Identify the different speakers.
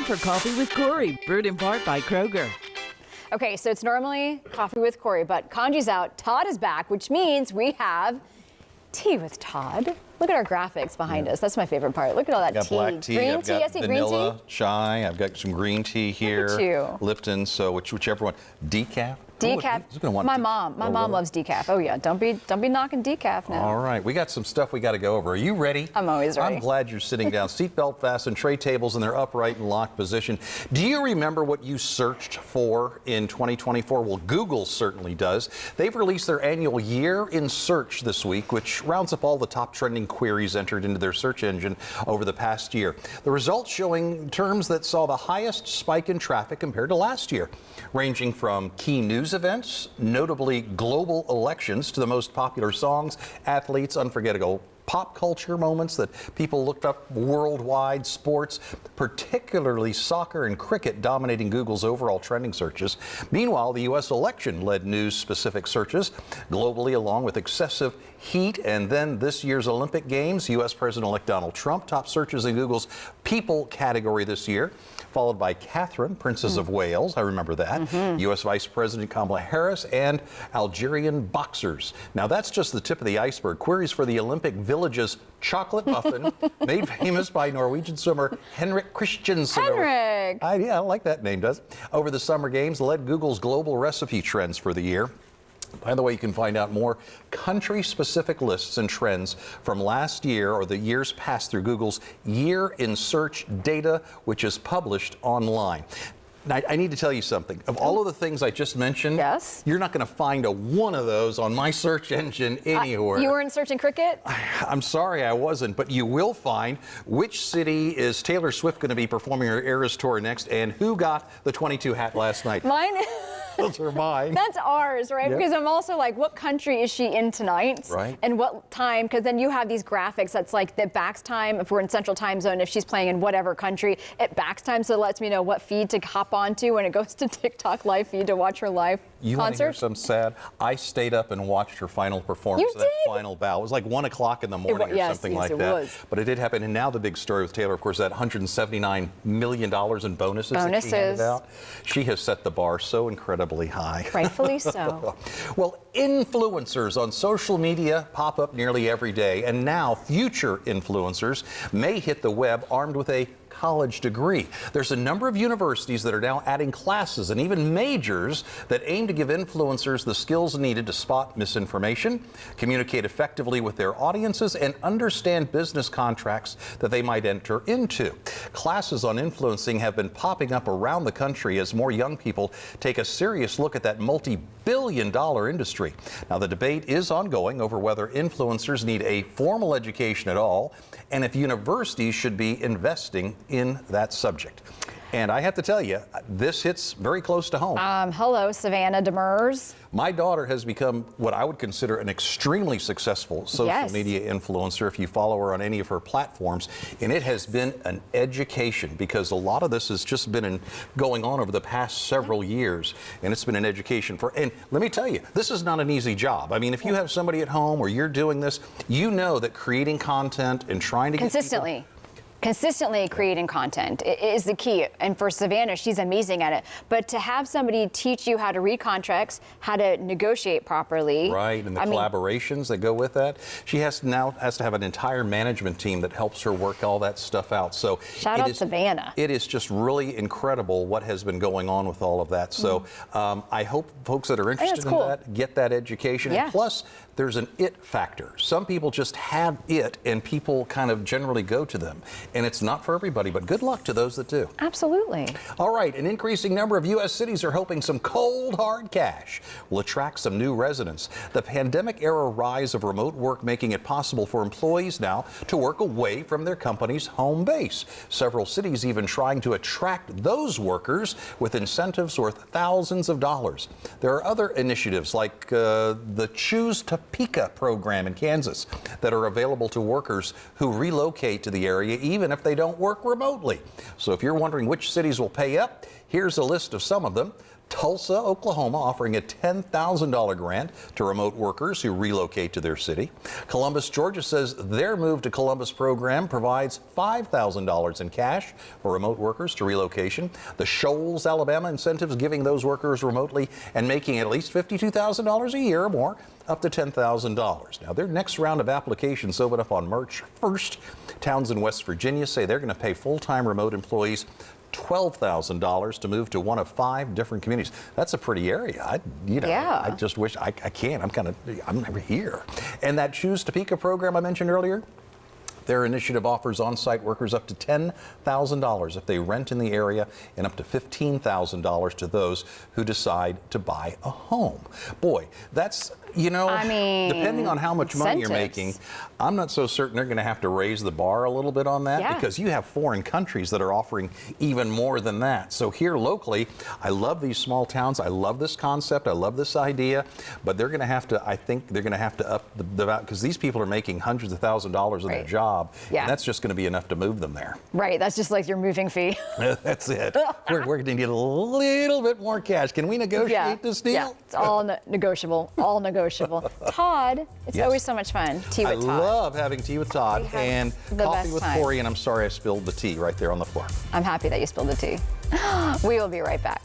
Speaker 1: for Coffee with Corey, brewed in part by Kroger.
Speaker 2: Okay, so it's normally Coffee with Corey, but Kanji's out. Todd is back, which means we have Tea with Todd. Look at our graphics behind us. That's my favorite part. Look at all that
Speaker 3: got
Speaker 2: tea.
Speaker 3: Black tea.
Speaker 2: Green
Speaker 3: I've
Speaker 2: tea.
Speaker 3: got
Speaker 2: I see
Speaker 3: vanilla,
Speaker 2: green tea.
Speaker 3: chai. I've got some green tea here.
Speaker 2: Look at you.
Speaker 3: Lipton. So whichever one. Decaf.
Speaker 2: Decaf.
Speaker 3: Who's gonna want
Speaker 2: my
Speaker 3: decaf?
Speaker 2: mom. My
Speaker 3: Oh,
Speaker 2: mom
Speaker 3: really?
Speaker 2: loves decaf. Oh yeah. Don't be knocking decaf now.
Speaker 3: All right, we got some stuff we got to go over. Are you ready?
Speaker 2: I'm always ready.
Speaker 3: I'm glad you're sitting down. Seatbelt fastened, tray tables in their upright and locked position. Do you remember what you searched for in 2024? Well, Google certainly does. They've released their annual Year in Search this week, which rounds up all the top trending queries entered into their search engine over the past year. The results showing terms that saw the highest spike in traffic compared to last year, ranging from key news events, notably global elections, to the most popular songs, athletes, unforgettable pop culture moments that people looked up worldwide, sports, particularly soccer and cricket dominating Google's overall trending searches. Meanwhile, the U.S. election led news-specific searches globally, along with excessive heat. And then this year's Olympic Games, U.S. President-elect Donald Trump top searches in Google's people category this year, followed by Catherine, Princess of Wales, I remember that, U.S. Vice President Kamala Harris, and Algerian boxers. Now that's just the tip of the iceberg. Queries for the Olympic Village's chocolate muffin, made famous by Norwegian swimmer Henrik Christiansen.
Speaker 2: Henrik!
Speaker 3: I like that name, does it? Over the Summer Games led Google's global recipe trends for the year. By the way, you can find out more country-specific lists and trends from last year or the years past through Google's Year in Search data, which is published online. Now, I need to tell you something. Of all of the things I just mentioned,
Speaker 2: yes,
Speaker 3: you're not going to find a one of those on my search engine anywhere.
Speaker 2: You weren't searching cricket?
Speaker 3: I'm sorry I wasn't, but you will find which city is Taylor Swift going to be performing her Eras Tour next, and who got the 22 hat last night.
Speaker 2: Mine.
Speaker 3: Those are mine.
Speaker 2: That's ours, right?
Speaker 3: Yep.
Speaker 2: Because I'm also like, what country is she in tonight?
Speaker 3: Right.
Speaker 2: And what time? Because then you have these graphics that's like the backs time, if we're in Central Time Zone, if she's playing in whatever country, it backs time, so it lets me know what feed to hop onto when it goes to TikTok live feed to watch her live
Speaker 3: You want to hear
Speaker 2: concert.
Speaker 3: something sad? I stayed up and watched her final performance of that final bow. It was like 1 o'clock in the morning or something like that.
Speaker 2: Was.
Speaker 3: But it did happen. And now the big story with Taylor, of course, that $179 million in bonuses that she handed out. She has set the bar so incredibly high.
Speaker 2: Rightfully so.
Speaker 3: Well, influencers on social media pop up nearly every day. And now future influencers may hit the web armed with a college degree. There's a number of universities that are now adding classes and even majors that aim to give influencers the skills needed to spot misinformation, communicate effectively with their audiences, and understand business contracts that they might enter into. Classes on influencing have been popping up around the country as more young people take a serious look at that multi-billion-dollar industry. Now, the debate is ongoing over whether influencers need a formal education at all, and if universities should be investing in that subject. And I have to tell you, this hits very close to home.
Speaker 2: Hello, Savannah Demers.
Speaker 3: My daughter has become what I would consider an extremely successful social media influencer if you follow her on any of her platforms. And it has been an education because a lot of this has just been going on over the past several years. And it's been an education and let me tell you, this is not an easy job. I mean, if you have somebody at home or you're doing this, you know that creating content and trying to
Speaker 2: Consistently creating content is the key. And for Savannah, she's amazing at it. But to have somebody teach you how to read contracts, how to negotiate properly.
Speaker 3: Right, and the collaborations that go with that. She now has to have an entire management team that helps her work all that stuff out. So
Speaker 2: shout out Savannah.
Speaker 3: It is just really incredible what has been going on with all of that. So I hope folks that are interested in that get that education.
Speaker 2: Yeah.
Speaker 3: And plus, there's an it factor. Some people just have it and people kind of generally go to them. And it's not for everybody, but good luck to those that do.
Speaker 2: Absolutely.
Speaker 3: All right, an increasing number of U.S. cities are hoping some cold, hard cash will attract some new residents. The pandemic-era rise of remote work making it possible for employees now to work away from their company's home base. Several cities even trying to attract those workers with incentives worth thousands of dollars. There are other initiatives like the Choose Topeka program in Kansas that are available to workers who relocate to the area even if they don't work remotely. So if you're wondering which cities will pay up, here's a list of some of them. Tulsa, Oklahoma, offering a $10,000 grant to remote workers who relocate to their city. Columbus, Georgia says their Move to Columbus program provides $5,000 in cash for remote workers to relocation. The Shoals, Alabama incentives giving those workers remotely and making at least $52,000 a year or more, up to $10,000. Now, their next round of applications open up on March 1st. Towns in West Virginia say they're going to pay full-time remote employees $12,000 to move to one of 5 different communities. That's a pretty area. I just wish I can't. I'm never here. And that Choose Topeka program I mentioned earlier, their initiative offers on-site workers up to $10,000 if they rent in the area and up to $15,000 to those who decide to buy a home. Boy, that's, depending on how much money you're making, I'm not so certain they're going to have to raise the bar a little bit on that because you have foreign countries that are offering even more than that. So here locally, I love these small towns. I love this concept. I love this idea, but they're going to have to, I think they're going to have to up the value because these people are making hundreds of thousands of dollars in their job. Yeah. And that's just going to be enough to move them there.
Speaker 2: Right. That's just like your moving fee.
Speaker 3: That's it. We're going to need a little bit more cash. Can we negotiate this deal?
Speaker 2: Yeah, it's all negotiable. All negotiable. Todd, it's always so much fun. Tea with Todd.
Speaker 3: I love having tea with Todd and coffee with Corey, and I'm sorry I spilled the tea right there on the floor.
Speaker 2: I'm happy that you spilled the tea. We will be right back.